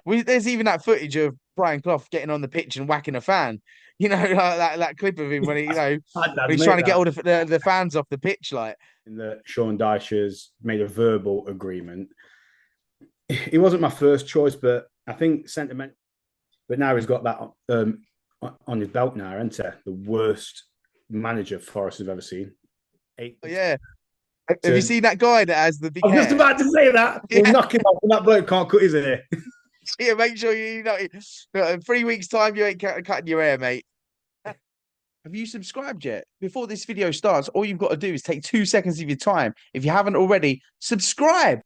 There's even that footage of Brian Clough getting on the pitch and whacking a fan. Like that clip of him when he, when That's he's trying mate, to get that all the fans off the pitch. Like, in that Sean Dyche has made a verbal agreement. He wasn't my first choice, but I think sentiment. But now he's got that on his belt now, isn't he? The worst manager Forest have ever seen. Eight yeah. Have you to, seen that guy that has the I big was just hair? about to say that. We'll Yeah, knock him off, and that bloke can't cut his hair. yeah. Make sure in 3 weeks' time you ain't cutting your hair, mate. Have you subscribed yet? Before this video starts, all you've got to do is take 2 seconds of your time. If you haven't already, subscribe.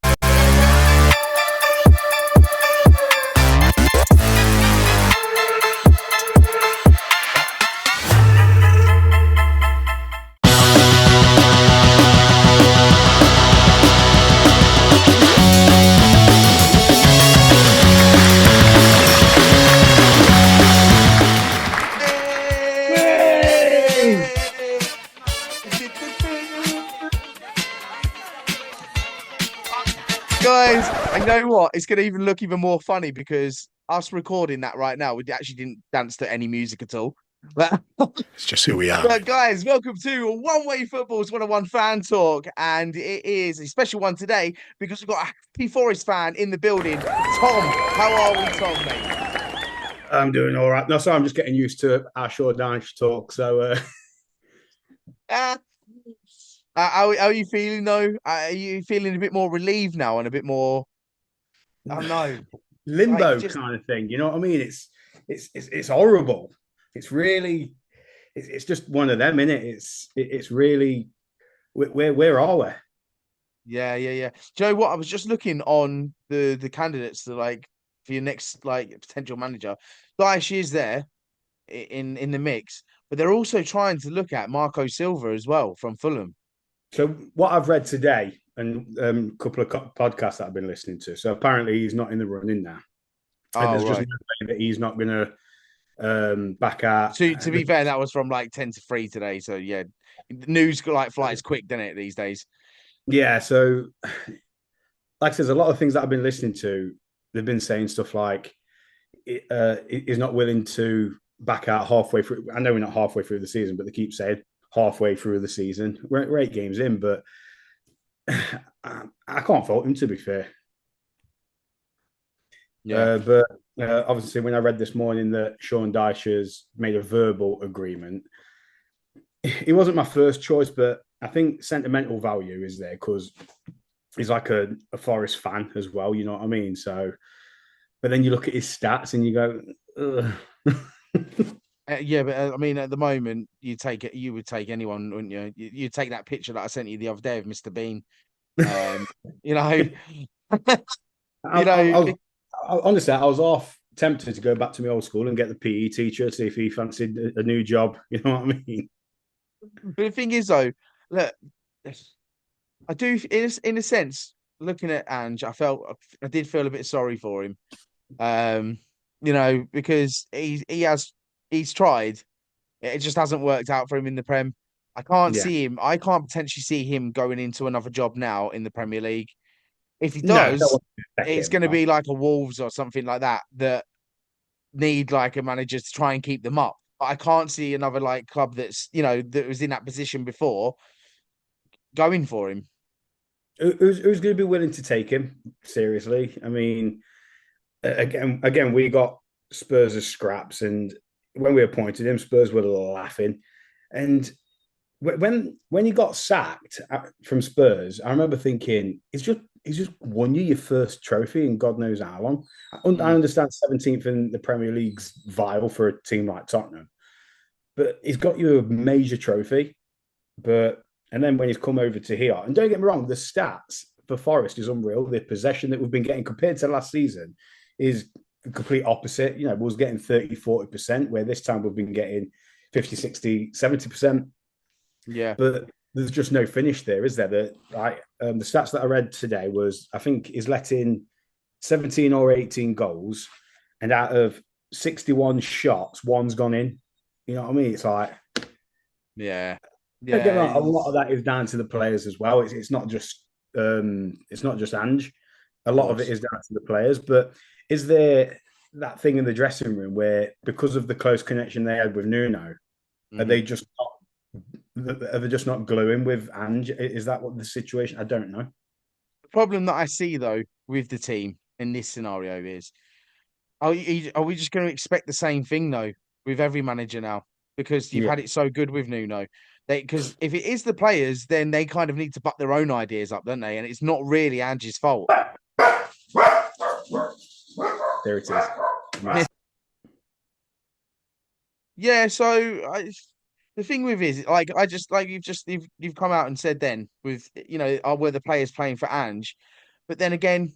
Guys, and you know what? It's going to even look even more funny because us recording that right now, we actually didn't dance to any music at all. But, It's just who we are. but guys, welcome to One Way Football's 101 fan talk. And it is a special one today because we've got a happy Forest fan in the building. Tom, how are we, Tom, mate? I'm doing all right. No, sorry, I'm just getting used to our short Danish talk. So, Uh, how are you feeling though? Are you feeling a bit more relieved now and a bit more? I don't know. Like limbo just kind of thing. You know what I mean? It's horrible. It's really it's just one of them, innit? It's really where are we? yeah. Do you know what? I was just looking on the candidates to like for your next like potential manager. Dyche is there in the mix, but they're also trying to look at Marco Silva as well from Fulham. So what I've read today and a couple of podcasts that I've been listening to. So apparently he's not in the running now, and Oh there's just no right. way that he's not going to back out. To be fair, that was from like 10 to 3 today. So yeah, news like flies quick, doesn't it, these days? Yeah. So like I said, there's a lot of things that I've been listening to. They've been saying stuff like he's not willing to back out halfway through. I know we're not halfway through the season, but they keep saying halfway through the season. We're 8 games in, but I can't fault him, to be fair. Yeah. But obviously, when I read this morning that Sean Dyche has made a verbal agreement, he wasn't my first choice, but I think sentimental value is there because he's like a Forest fan as well. You know what I mean? So, but then you look at his stats and you go, ugh. Yeah, but I mean, at the moment, you would take anyone, wouldn't you? You take that picture that I sent you the other day of Mr. Bean. Um, you know, I, you I, I, know, was, honestly, I was off tempted to go back to my old school and get the PE teacher, see if he fancied a new job. You know what I mean? but the thing is, though, look, I do, in a sense, looking at Ange, I did feel a bit sorry for him. Um, because he's tried, it just hasn't worked out for him in the Prem. Yeah. I can't potentially see him going into another job now in the Premier League. If he No, I don't does, want to expect it's him. going to be like a Wolves or something like that that need like a manager to try and keep them up. But I can't see another like club that was in that position before going for him. Who's going to be willing to take him seriously? I mean, again, we got Spurs as scraps, and when we appointed him, Spurs were laughing. And when he got sacked from Spurs, I remember thinking, he's just won you your first trophy in God knows how long. I Mm. understand 17th in the Premier League's vile for a team like Tottenham, but he's got you a major trophy. But and then when he's come over to here, and don't get me wrong, the stats for Forest is unreal. The possession that we've been getting compared to last season is the complete opposite. You know, we was getting 30-40%, where this time we've been getting 50, 60, 70%. Yeah. But there's just no finish there, is there? The stats that I read today was I think he's let in 17 or 18 goals, and out of 61 shots, one's gone in. You know what I mean? It's like, Yeah. don't get me Yeah. wrong, a lot of that is down to the players as well. It's not just Ange. A Of lot of it course. is down to the players, but is there that thing in the dressing room where, because of the close connection they had with Nuno, are Mhm. they just are they just not gluing with Ange? Is that what the situation? I don't know. The problem that I see though with the team in this scenario is, are we just going to expect the same thing though with every manager now? Because you've Yeah. had it so good with Nuno. Because if it is the players, then they kind of need to buck their own ideas up, don't they? And it's not really Ange's fault. There it is. Yeah, so the thing with is like I just like you've come out and said then with were the players playing for Ange, but then again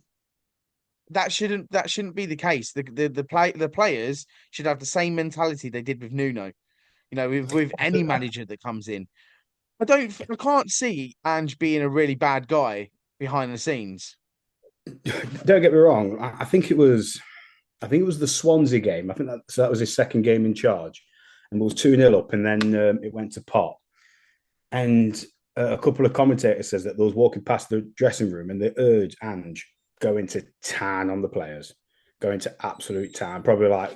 that shouldn't be the case. The players should have the same mentality they did with Nuno. With any manager that comes in. I can't see Ange being a really bad guy behind the scenes. Don't get me wrong. I think it was the Swansea game. I think that was his second game in charge, and it was 2-0 up, and then it went to pot. And a couple of commentators says that they was walking past the dressing room and they urged Ange go into town on the players, go into absolute town. Probably like,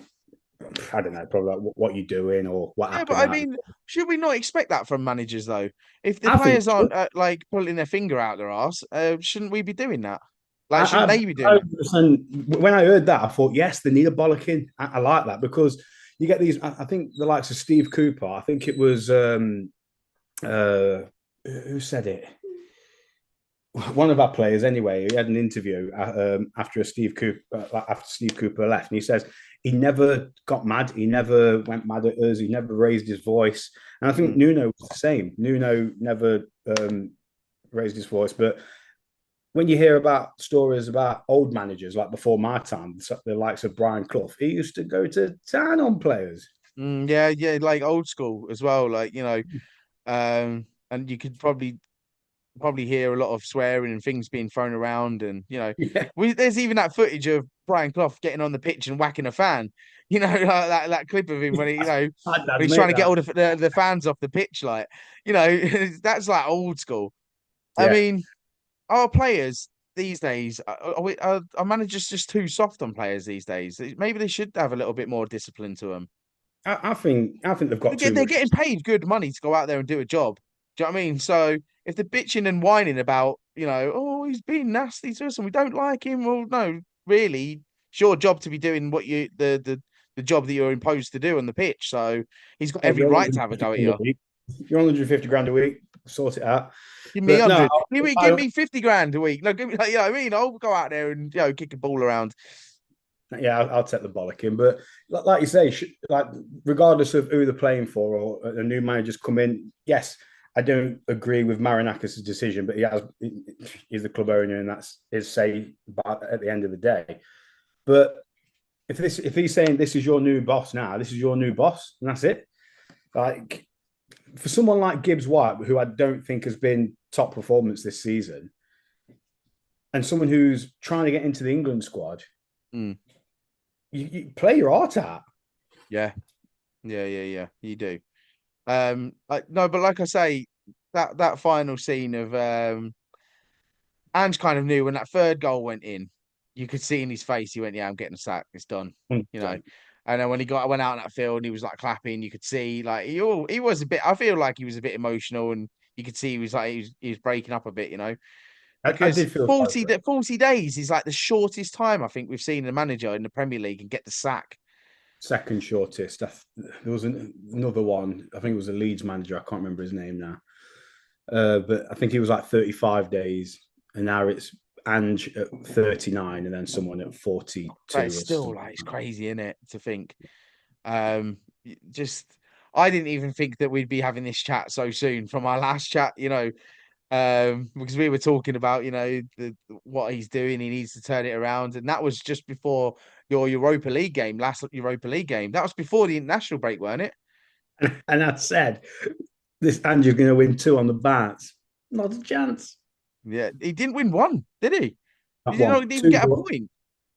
I don't know, probably like what you doing or what Yeah, but happened I out. mean, should we not expect that from managers though? If the I think players aren't like pulling their finger out their ass, shouldn't we be doing that? Like, shouldn't I they be doing that? when I heard that, I thought, yes, they need a bollocking. I like that because you get these. I think the likes of Steve Cooper. I think it was who said it. One of our players, anyway, he had an interview after Steve Cooper left, and he says he never got mad. He never went mad at us. He never raised his voice. And I think Mm. Nuno was the same. Nuno never raised his voice, but when you hear about stories about old managers like before my time, the likes of Brian Clough, he used to go to town on players. Yeah, yeah, like old school as well. And you could probably hear a lot of swearing and things being thrown around, and Yeah, there's even that footage of Brian Clough getting on the pitch and whacking a fan. Like that clip of him when my when dad's he's trying mate to get that. all the fans off the pitch, that's like old school. I Yeah, mean, our players these days are managers just too soft on players these days? Maybe they should have a little bit more discipline to them. I think they've got too They're much. getting paid good money to go out there and do a job. Do you know what I mean? So if they're bitching and whining about, oh, he's being nasty to us and we don't like him, well, no, really, it's your job to be doing what the job that you're imposed to do on the pitch. So he's got Hey, every you're on right to have a 150 go at grand a you. week. You're on 150 grand a week. Sort it out. Give me But no, 100. Give me 50 grand a week. No, give me, you know what I mean? I'll go out there and, kick a ball around. yeah, I'll take the bollock but like you say, like regardless of who they're playing for or a new manager's come in, yes, I don't agree with Marinakis' decision, but he's the club owner and that's his say at the end of the day. But if he's saying this is your new boss now, this is your new boss, and that's it. Like for someone like Gibbs White, who I don't think has been top performance this season, and someone who's trying to get into the England squad, Mm, you play your heart out. yeah. Yeah. You do. No, but like I say, that final scene of Ange kind of knew when that third goal went in, you could see in his face, he went, "Yeah, I'm getting a sack. It's done." You know. 100%. And then when went out in that field and he was like clapping, you could see like he was a bit. I feel like he was a bit emotional, and you could see he was like he was breaking up a bit, I because did feel sorry 40 for him. 40 days is like the shortest time I think we've seen a manager in the Premier League and get the sack. Second shortest. There was another one. I think it was a Leeds manager. I can't remember his name now. But I think he was like 35 days, and now it's Ange at 39, and then someone at But 42 it's or still something. like it's crazy, isn't it, to think. Um, just I didn't even think that we'd be having this chat so soon from our last chat, because we were talking about, what he's doing. He needs to turn it around, and that was just before your Europa League game, last Europa League game. That was before the international break, weren't it? And I said, this Ange is going to win two on the bats. Not a chance. Yeah, he didn't win one, did he? He Not did one. not even get a point.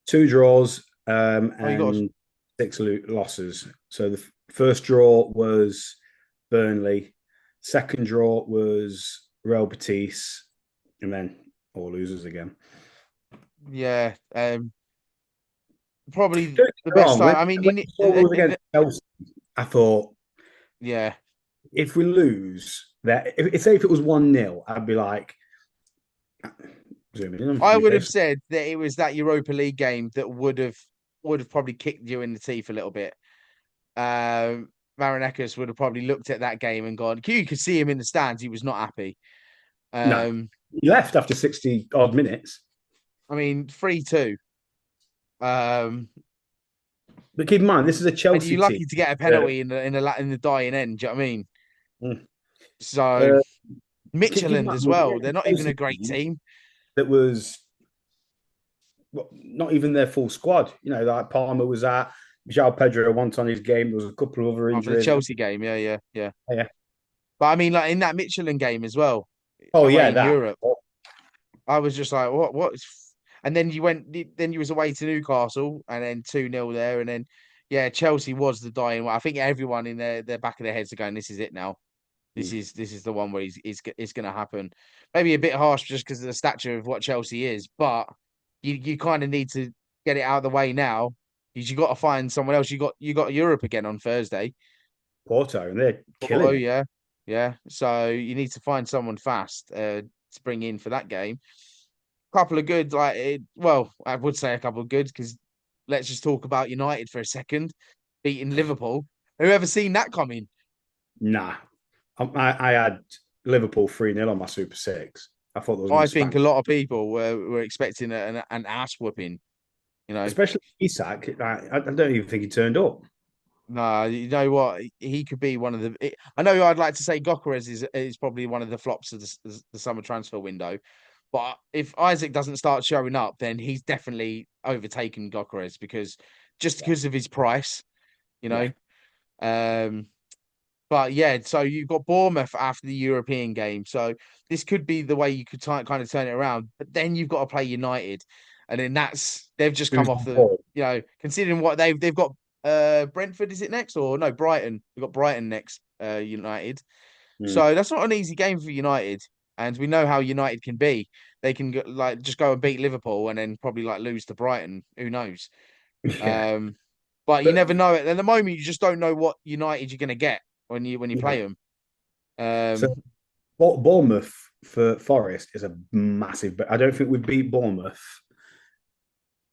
Two draws Oh, you got and six losses. So the first draw was Burnley. Second draw was Real Betis. And then all losers again. yeah. probably Don't get the me best wrong. time. When, I mean, when we saw us against Chelsea, I thought yeah, if we lose that, say if it was 1-0, I'd be like, zooming in on I my would have face. said that it was that Europa League game that would have probably kicked you in the teeth a little bit. Marinakis would have probably looked at that game and gone. You could see him in the stands; he was not happy. No, Um, he left after 60 odd minutes. I mean, 3-2. But keep in mind, this is a And Chelsea you're team. lucky to get a Uh, penalty in the dying end. Do you know what I mean? mm, So uh, keep in Midtjylland mind, as we're well. against They're a not even a Chelsea great team team. that was well, not even their full squad. Like Palmer was at, João Pedro once on his game. There was a couple of other Oh, for the injuries. Chelsea game, yeah, yeah, yeah. Yeah. But I mean, like in that Midtjylland game as well, Oh away yeah, in that. Europe, I was just like, what? And then then you was away to Newcastle, and then 2-0 there, and then yeah, Chelsea was the dying one. I think everyone in their back of their heads are going, this is it now. This is the one where it's going to happen. Maybe a bit harsh just because of the stature of what Chelsea is, but you kind of need to get it out of the way now. Because you got to find someone else. You got Europe again on Thursday. Porto, and they're Oh killing it. yeah, yeah. So you need to find someone fast to bring in for that game. Couple of good, well, I would say a couple of good because let's just talk about United for a second, beating Liverpool. Whoever seen that coming? Nah, I had Liverpool 3-0 on my Super Six. I thought they was going I to think spank, a lot of people were expecting an ass whooping. You know, especially Isak. I don't even think he turned up. no, you know what? He could be one of the. I know I'd like to say Gokeres is probably one of the flops of the summer transfer window, but if Isaac doesn't start showing up, then he's definitely overtaken Gokeres just because of his price. You Yeah, know, um, but yeah, so you've got Bournemouth after the European game. So this could be the way you could kind of turn it around. But then you've got to play United. And then they've just come who's off on board? considering what they've got Brentford, is it next? Or no, Brighton. We've got Brighton next, United. Mm. So that's not an easy game for United. And we know how United can be. They can just go and beat Liverpool and then probably lose to Brighton. Who knows? Yeah, Um, but you but never know. At the moment, you just don't know what United you're going to get when you no. play them. So Um, Bournemouth for Forest is a massive. But I don't think we've beat Bournemouth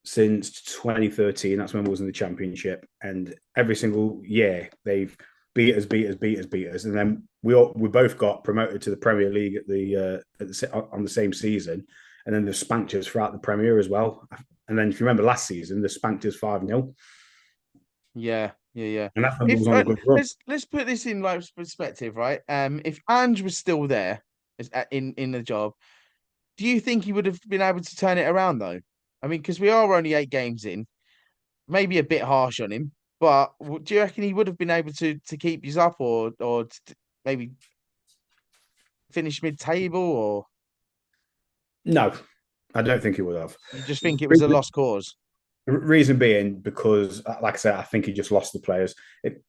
since 2013. That's when we was in the Championship, and every single year they've beat us, beat us, beat us, beat us, and then we both got promoted to the Premier League on the same season, and then they've spanked us throughout the Premier as well. And then if you remember last season, they spanked us 5-0, yeah, yeah, yeah. and that's when we If was on a good run. let's put this in perspective, right? If Ange was still there in the job, do you think he would have been able to turn it around though? I mean, because we are only 8 games in, maybe a bit harsh on him, but do you reckon he would have been able to keep you up or maybe finish mid-table, or No, I don't think he would have. you just think it was a Reason, lost cause? reason being because, like I said, I think he just lost the players,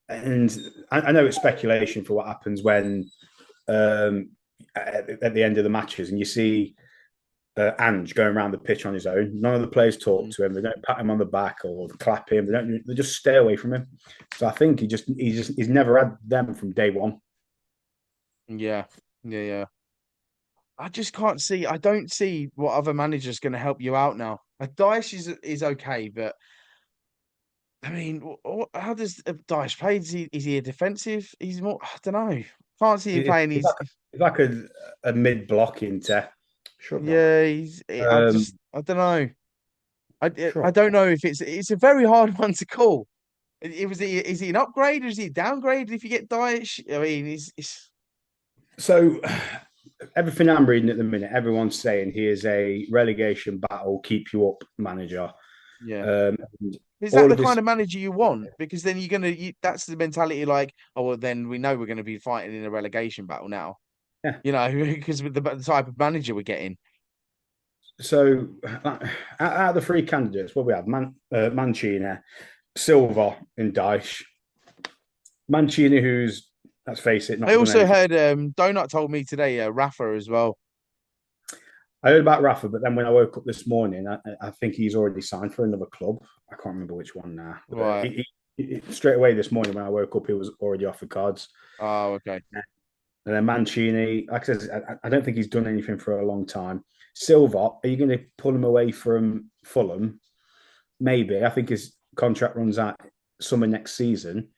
and I know it's speculation for what happens when um, at the end of the matches, and you see Ange going around the pitch on his own. None of the players talk Mm. to him. They don't pat him on the back or clap him. They don't. They just stay away from him. So I think he's never had them from day one. Yeah, yeah, yeah. I just can't see. I don't see what other manager's going to help you out now. Dyche is okay, but I mean, how does Dyche play? Is he a defensive? He's more. I don't know. Can't see him playing. It's like a mid block into shut up. Yeah. Um, I don't know. I sure. don't know if it's a very hard one to call. Is he an upgrade or is he a downgrade if you get Dyche? I mean, he's So everything I'm reading at the minute, everyone's saying he is a relegation battle, keep you up manager. yeah. And Is that all the of kind this, of manager you want? Because then that's the mentality like, oh, well, then we know we're going to be fighting in a relegation battle now, yeah. because with the type of manager we're getting. So out of the three candidates, what we have, Mancini, Silva, and Dyche. Mancini, who's let's face it, I not done also anything. heard Donut told me today, Rafa as well. I heard about Rafa, but then when I woke up this morning, I think he's already signed for another club. I can't remember which one now. But Right. straight away this morning when I woke up, he was already off the cards. Oh, okay. And then Mancini, like I said, I don't think he's done anything for a long time. Silva, are you going to pull him away from Fulham? Maybe. I think his contract runs out summer next season,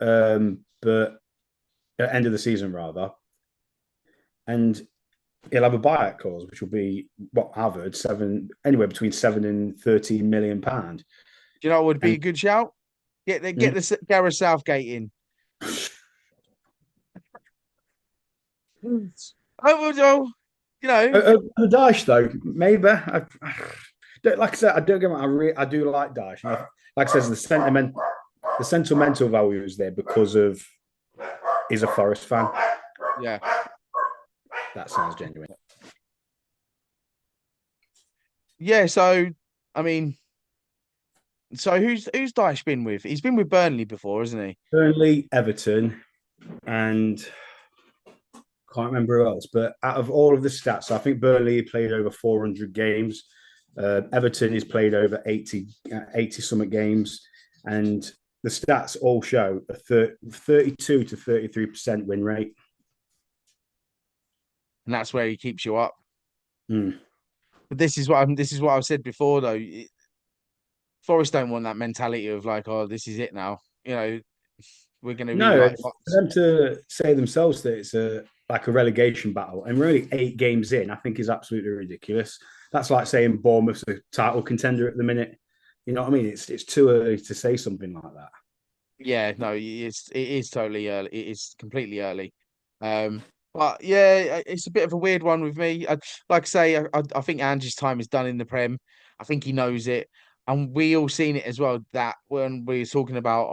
but at end of the season rather. And he'll have a buyout clause, which will be what I've heard, anywhere between £7 and £13 million. Do you know what would be And a good shout? Get the Gareth Southgate in. Oh, well, you know, the Dyche though, maybe. Like I said, I don't get me. I do like Dyche. Like I said, the sentimental value is there because of he's a Forest fan. yeah. That sounds genuine. Yeah, so I mean, so who's Dyche been with? He's been with Burnley before, hasn't he? Burnley, Everton, and can't remember who else. But out of all of the stats, I think Burnley played over 400 games. Everton has played over 80 something games, and the stats all show a 32 to 33% win rate. And that's where he keeps you up. Mm. But this is what I've said before though. Forest don't want that mentality of like, oh, this is it now. You know, we're going to be No, like, for them to say themselves that it's a relegation battle, and we're only 8 games in, I think is absolutely ridiculous. That's like saying Bournemouth's a title contender at the minute. You know what I mean? It's too early to say something like that. yeah, no, it is totally early. It is completely early. Um, but yeah, it's a bit of a weird one with me. Like I say, I think Ange's time is done in the Prem. I think he knows it, and we all seen it as well. That when we were talking about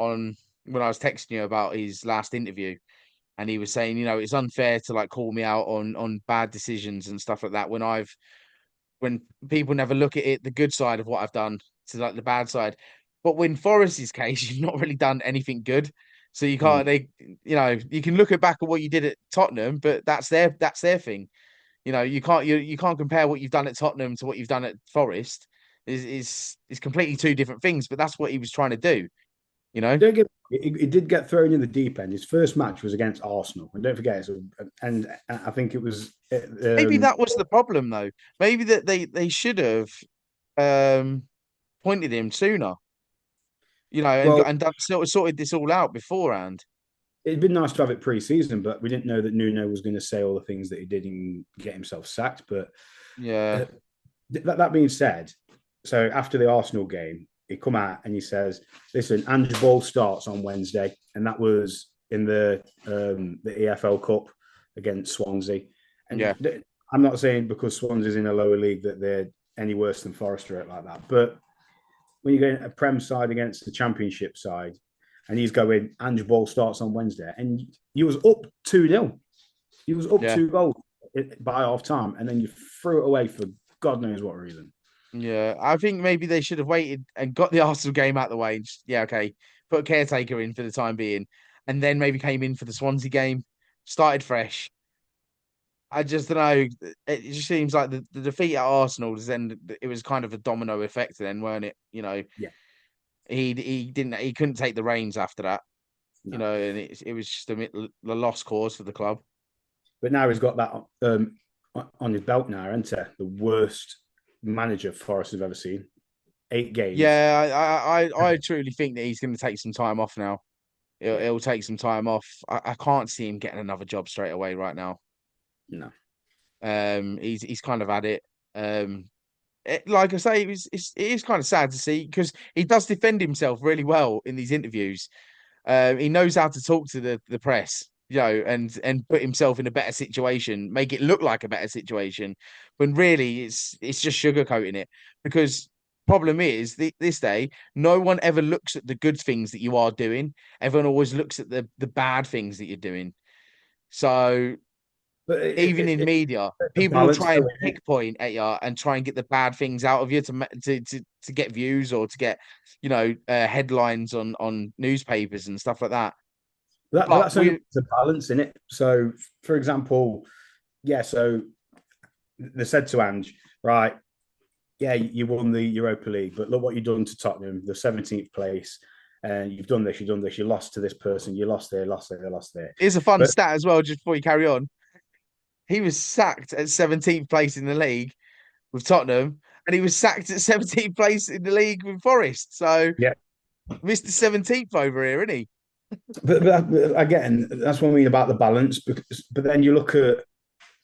when I was texting you about his last interview, and he was saying, you know, it's unfair to like call me out on bad decisions and stuff like that when people never look at it, the good side of what I've done to like the bad side. But when Forest's case, you've not really done anything good. So you can't Mm. you can look at back at what you did at Tottenham, but that's their thing. You know, you can't compare what you've done at Tottenham to what you've done at Forest. Is completely two different things, but that's what he was trying to do, you know. Don't get he did get thrown in the deep end. His first match was against Arsenal, and don't forget, and I think it was Maybe that was the problem though. Maybe that they should have um pointed him sooner, you know, well, and done, sorted this all out beforehand. it'd been nice to have it pre-season, but we didn't know that Nuno was going to say all the things that he did and get himself sacked. But Yeah, uh, that being said, so after the Arsenal game, he come out and he says, "Listen, Ange Ball starts on Wednesday," and that was in the EFL Cup against Swansea. And yeah, I'm not saying because Swansea's in a lower league that they're any worse than Forest or like that, but when you're going a Prem side against the Championship side, and he's going, Ange Ball starts on Wednesday, and you was up 2-0. You was up yeah, 2 goals by half time, and then you threw it away for God knows what reason. yeah. I think maybe they should have waited and got the Arsenal game out of the way. And just, yeah, okay, put a caretaker in for the time being, and then maybe came in for the Swansea game, started fresh. I just don't know. It just seems like the defeat at Arsenal was then it was kind of a domino effect then, weren't it? You know, Yeah, he couldn't take the reins after that. You no. know, and it was just a lost cause for the club. But now he's got that on his belt now, isn't he? The worst manager Forest have ever seen. 8 games. Yeah, I truly think that he's going to take some time off now. Yeah, It'll take some time off. I can't see him getting another job straight away right now. no. He's kind of had it. Like I say, it is kind of sad to see because he does defend himself really well in these interviews. He knows how to talk to the press, you know, and put himself in a better situation, make it look like a better situation, when really it's just sugarcoating it. Because problem is this day, no one ever looks at the good things that you are doing. Everyone always looks at the bad things that you're doing. So But even in media, it's a people will balance, try though, and isn't it? pick point at you and try and get the bad things out of you to get views or to get, you know, headlines on newspapers and stuff like that. But But that's only we, the balance in it. So, for example, yeah. So they said to Ange, right, yeah, you won the Europa League, but look what you've done to Tottenham, the 17th place, and you've done this, you lost to this person, you lost there, lost there, lost there. Here's a fun But stat as well, just before you carry on. He was sacked at 17th place in the league with Tottenham, and he was sacked at 17th place in the league with Forest. So yeah, Mr. 17th over here, isn't he? but again, that's what I mean about the balance. But then you look at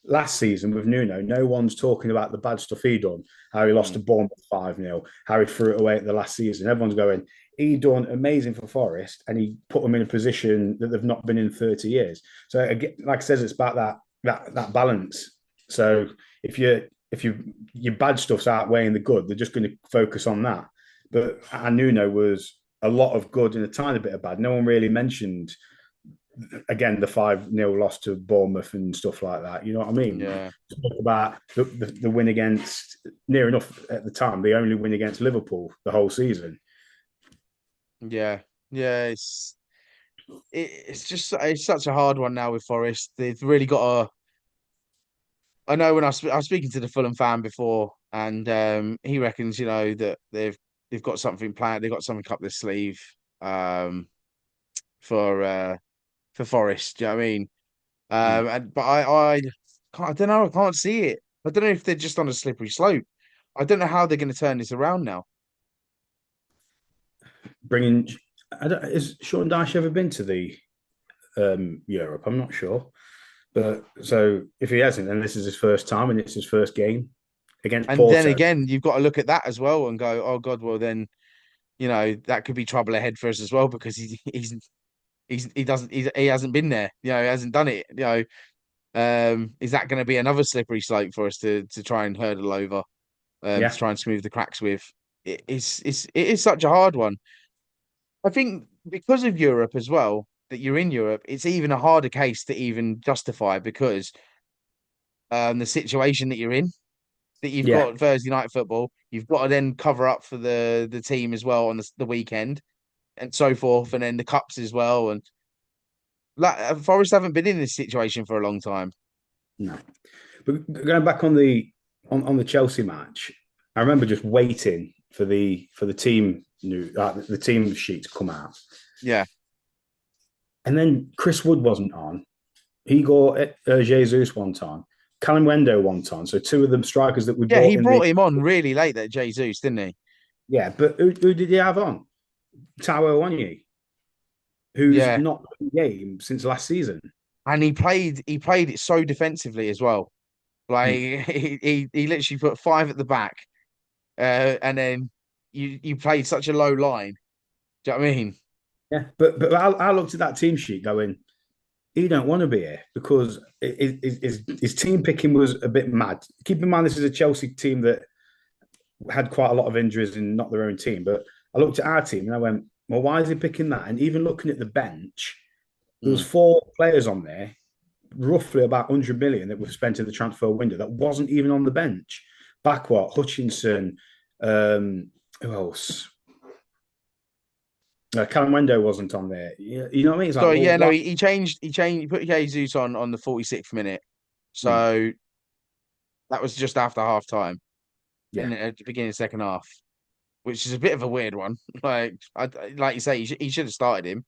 last season with Nuno, no one's talking about the bad stuff he done. How he lost to Bournemouth 5-0, how he threw it away at the last season. Everyone's going, he done amazing for Forest, and he put them in a position that they've not been in 30 years. So again, like I said, it's about that balance. So if your bad stuff's outweighing the good, they're just going to focus on that. But Nuno was a lot of good and a tiny bit of bad. No one really mentioned again the 5-0 loss to Bournemouth and stuff like that. You know what I mean? Yeah. Talk about the win against, near enough at the time, the only win against Liverpool the whole season. Yeah. Yeah. It's such a hard one now with Forest. They've really got to. I know when I was speaking to the Fulham fan before, and he reckons that they've got something planned. They've got something up their sleeve um, for Forest. Do you know what I mean? But I don't know. I can't see it. I don't know if they're just on a slippery slope. I don't know how they're going to turn this around now. Bringing, has Sean Dyche ever been to the Europe? I'm not sure. But so if he hasn't, then this is his first time and it's his first game against And Porto. then again, you've got to look at that as well and go, oh God, well then, that could be trouble ahead for us as well because he hasn't been there. He hasn't done it. Is that going to be another slippery slope for us to try and hurdle over, to Yeah, try and smooth the cracks with? It is such a hard one. I think because of Europe as well, that you're in Europe, it's even a harder case to even justify because the situation that you're in, that you've yeah. got Thursday night football, you've got to then cover up for the team as well on the weekend and so forth, and then the cups as well. And like Forest haven't been in this situation for a long time. No. But going back on the Chelsea match, I remember just waiting for the team the team sheet to come out. Yeah. And then Chris Wood wasn't on. He got Jesus one time, Callum Wendo one time. So two of them strikers that we Yeah, bought he in brought him on really late, that Jesus, didn't he? Yeah, but who did he have on? Taiwo Wanyi, who's Yeah. not in the game since last season. And he played it so defensively as well. Like he literally put five at the back, and then you played such a low line. Do you know what I mean? Yeah, but I looked at that team sheet going, he don't want to be here because his team picking was a bit mad. Keep in mind, this is a Chelsea team that had quite a lot of injuries and not their own team. But I looked at our team and I went, well, why is he picking that? And even looking at the bench, there was 4 players on there, roughly about 100 million that were spent in the transfer window that wasn't even on the bench. Backwat, Hutchinson, who else? Callum Wendo wasn't on there. You know what I mean? It's like, So well, yeah, no, why? he changed. He put Jesus on the 46th minute. So that was just after half time, Yeah. and at the beginning of the second half, which is a bit of a weird one. Like you say, he should have started him.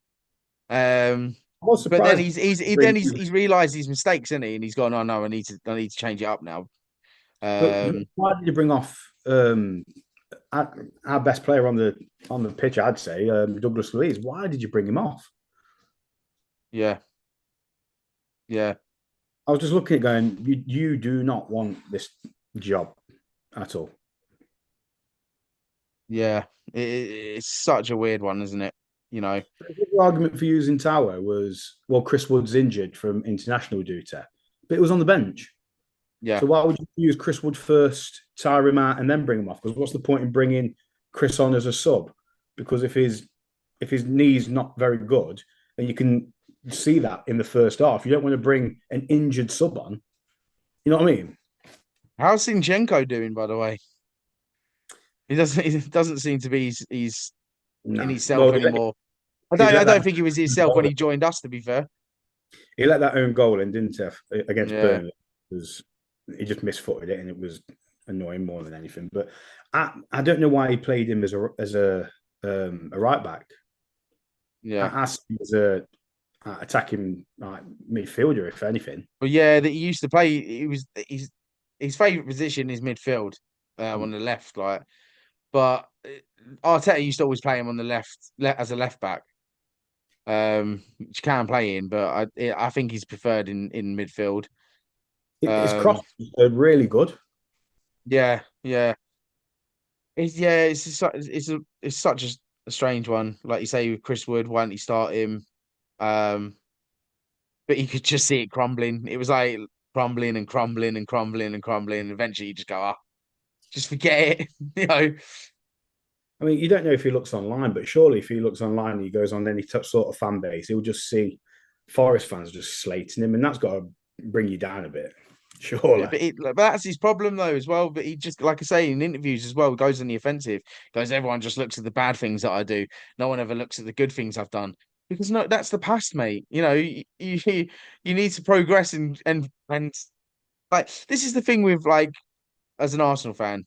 I was But then surprised. he's realised his mistakes, isn't he? And he's gone, oh no, I need to change it up now. But why did you bring off our best player on the pitch? I'd say Douglas Luiz. Why did you bring him off? Yeah, yeah, I was just looking at going, you do not want this job at all. yeah. It's such a weird one, isn't it? The argument for using Tower was, well, Chris Wood's injured from international duty, but it was on the bench. Yeah. So why would you use Chris Wood first, tire him out, and then bring him off? Because what's the point in bringing Chris on as a sub? Because if his knee's not very good, then you can see that in the first half. You don't want to bring an injured sub on. You know what I mean? How's Zinchenko doing, by the way? He doesn't seem to be he's in No. himself Well, anymore. I he don't let I don't that think he was himself when he joined us, to be fair. he let that own goal in, didn't he, against Yeah. Burnley? It was he just misfooted it, and it was annoying more than anything. But I don't know why he played him as a right back. Yeah. I see him as a attacking like midfielder, if anything. But yeah, that he used to play. His favorite position is midfield, on the left. Like, but Arteta used to always play him on the as a left back. Which you can play in, but I think he's preferred in midfield. His cross are really good. Yeah, yeah. It's such a strange one. Like you say with Chris Wood, why didn't he start him? Um, but you could just see it crumbling. It was like crumbling and crumbling and crumbling and crumbling. And eventually you just go, just forget it. I mean, you don't know if he looks online, but surely if he looks online, he goes on any sort of fan base, he'll just see Forest fans just slating him, and that's got to bring you down a bit. Yeah, Surely. but that's his problem though as well. But he just, like I say, in interviews as well, goes on the offensive. Goes, everyone just looks at the bad things that I do. No one ever looks at the good things I've done. Because no, that's the past, mate. You need to progress and like this is the thing with like as an Arsenal fan,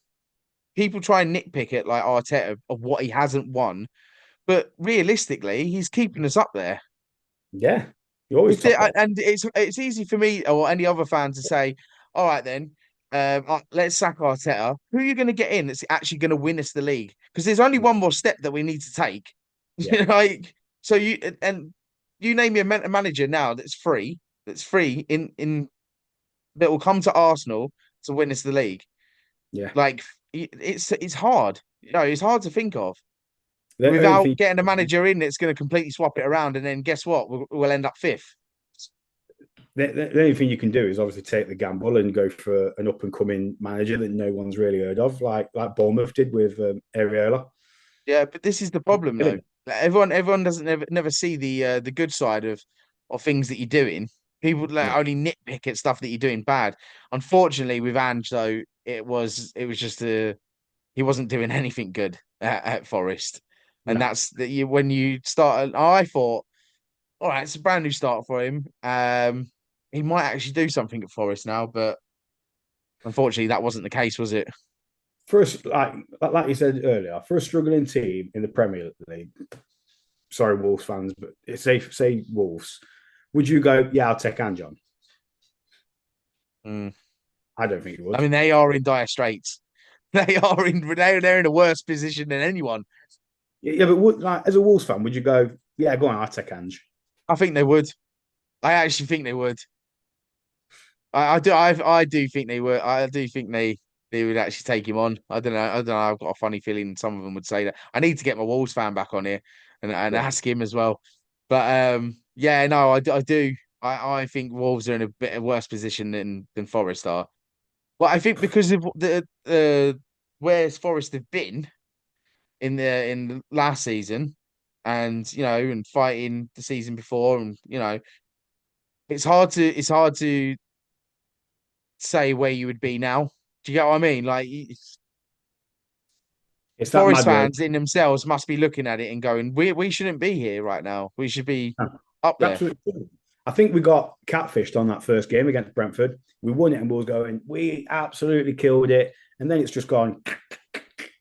people try and nitpick it like Arteta of what he hasn't won, but realistically, he's keeping us up there. Yeah, you're always top there. And it's easy for me or any other fan to say, all right then, let's sack Arteta. Who are you going to get in that's actually going to win us the league? Because there's only one more step that we need to take. Yeah, Like so you name me a manager now that's free in that will come to Arsenal to win us the league. yeah. Like it's hard. It's hard to think of The only without thing, getting a manager in that's going to completely swap it around, and then guess what? We'll end up fifth. the only thing you can do is obviously take the gamble and go for an up and coming manager that no one's really heard of, like Bournemouth did with Areola. Yeah, but this is the problem though. Like, everyone doesn't never see the good side of things that you're doing. People like Yeah, only nitpick at stuff that you're doing bad. Unfortunately, with Ange though, it was just he wasn't doing anything good at Forest, and no. that's that you when you start. I thought, all right, it's a brand new start for him. He might actually do something at Forest now, but unfortunately, that wasn't the case, was it? First, like you said earlier, for a struggling team in the Premier League, sorry, Wolves fans, but say Wolves, would you go? Yeah, I'll take Ange on. Mm. I don't think you I would. mean, they are in dire straits. They're in a worse position than anyone. Yeah, but like as a Wolves fan, would you go? Yeah, go on, I'll take Ange. I think they would. I actually think they would. I do think they would. I do think they would actually take him on. I don't know. I don't know. I've got a funny feeling some of them would say that. I need to get my Wolves fan back on here and Yeah, ask him as well. But yeah, no, I do. I think Wolves are in a bit worse position than Forest are. Well, I think because of the where's Forest have been in the last season, and and fighting the season before, and it's hard to say where you would be now. Do you get what I mean? Like it's that Forest mad word. fans in themselves must be looking at it and going, "We shouldn't be here right now. We should be up there." Absolutely. I think we got catfished on that first game against Brentford. We won it and we was going, we absolutely killed it. And then it's just gone, and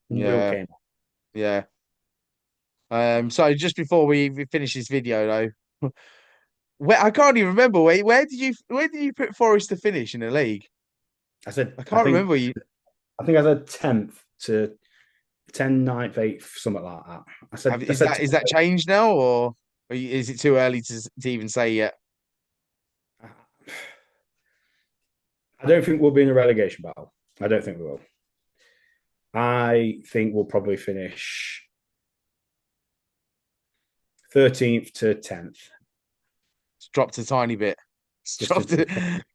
we all Yeah, came. yeah. So just before we finish this video though, where I can't even remember where did you put Forest to finish in the league? I said, I can't remember you. I think I said 10th to 10, 9th, 8th, something like that. I Is said, that changed now, or is it too early to even say yet? I don't think we'll be in a relegation battle. I don't think we will. I think we'll probably finish 13th to 10th. It's dropped a tiny bit. It's Just dropped.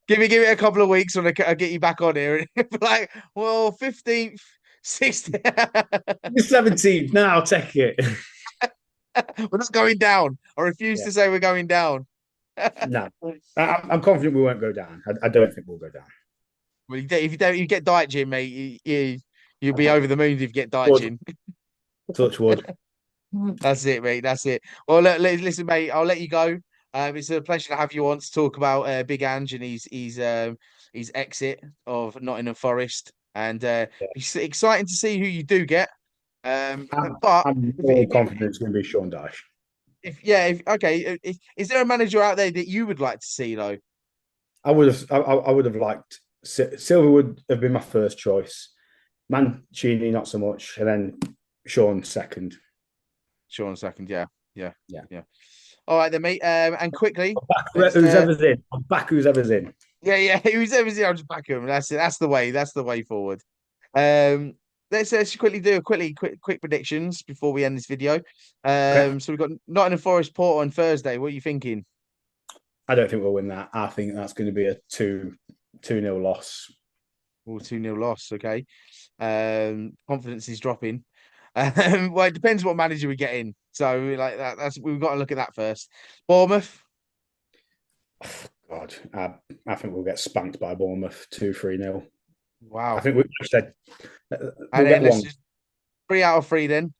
Give it a couple of weeks when I get you back on here. Like, well, 15th, 16th. 17th. Now I'll take it. We're not going down. I refuse Yeah. to say we're going down. No. I'm confident we won't go down. I don't think we'll go down. Well, if you don't, you get Dyche in, mate. You'll be over the moon if you get Dyche Wood. in. Touch wood. That's it, mate. That's it. Well, listen, mate. I'll let you go. It's a pleasure to have you on to talk about Big Ange, and he's his exit of Nottingham Forest, and Yeah. it's exciting to see who you do get. I'm, But I'm if, more if you confident it's going to be Sean Dyche. if yeah, if okay, is there a manager out there that you would like to see though? I would have liked Silver would have been my first choice. Mancini not so much, and then Sean second. Sean second, yeah, yeah, Yeah. yeah. All right then, mate. And quickly, Who's ever's in? I'll back who's ever's in. yeah, yeah. Who's ever seen, I'll just back him. That's it. That's the way. That's the way forward. Um, let's quickly do a quick predictions before we end this video. Okay. So we've got Nottingham Forest Port on Thursday. What are you thinking? I don't think we'll win that. I think that's going to be a 2-0 loss. Or 2-0 loss. Okay. Confidence is dropping. Well, it depends what manager we get in. So like that's we've got to look at that first. Bournemouth. God, I think we'll get spanked by Bournemouth 2-3-0. I Wow. think we said And we'll then get let's one. just 3 out of 3 then.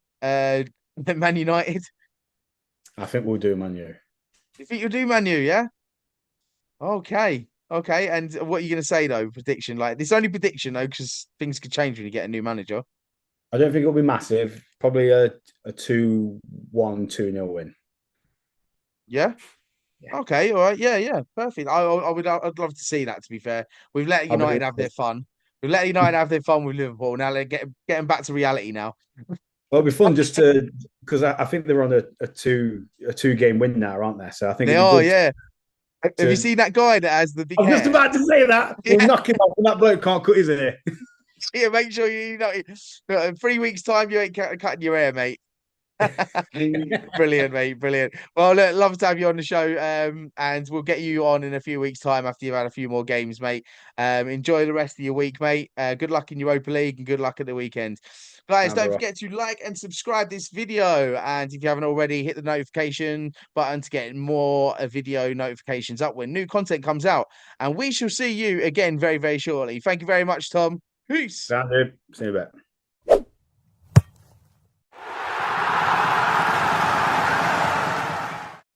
Man United. I think we'll do Man U. You think you'll do Man U, yeah? Okay. Okay. And what are you going to say though? Prediction? Like this only prediction though, because things could change when you get a new manager. I don't think it'll be massive. Probably a 2-1, 2-0 win. Yeah. Yeah. Okay. All right. Yeah. Yeah. Perfect. I'd love to see that. To be fair, we've let I'll be United have their fun. We've let United have their fun with Liverpool. Now they're getting back to reality now. Well, it'll be fun just to because I think they're on a two game win now, aren't they? So I think They it'd be are. good Yeah. Have you to. seen that guy that has the I big was just hair? about to say that. We'll Yeah. knock him off, and that bloke can't cut his hair. Yeah. Make sure you know. In 3 weeks' time, you ain't cutting your hair, mate. Brilliant, mate. Brilliant. Well, look, love to have you on the show. And we'll get you on in a few weeks' time after you've had a few more games, mate. Enjoy the rest of your week, mate. Good luck in Europa League and good luck at the weekend. Guys, don't Bro. forget to like and subscribe this video. And if you haven't already, hit the notification button to get more video notifications up when new content comes out. And we shall see you again very, very shortly. Thank you very much, Tom. Peace. Sound good. See you in a bit.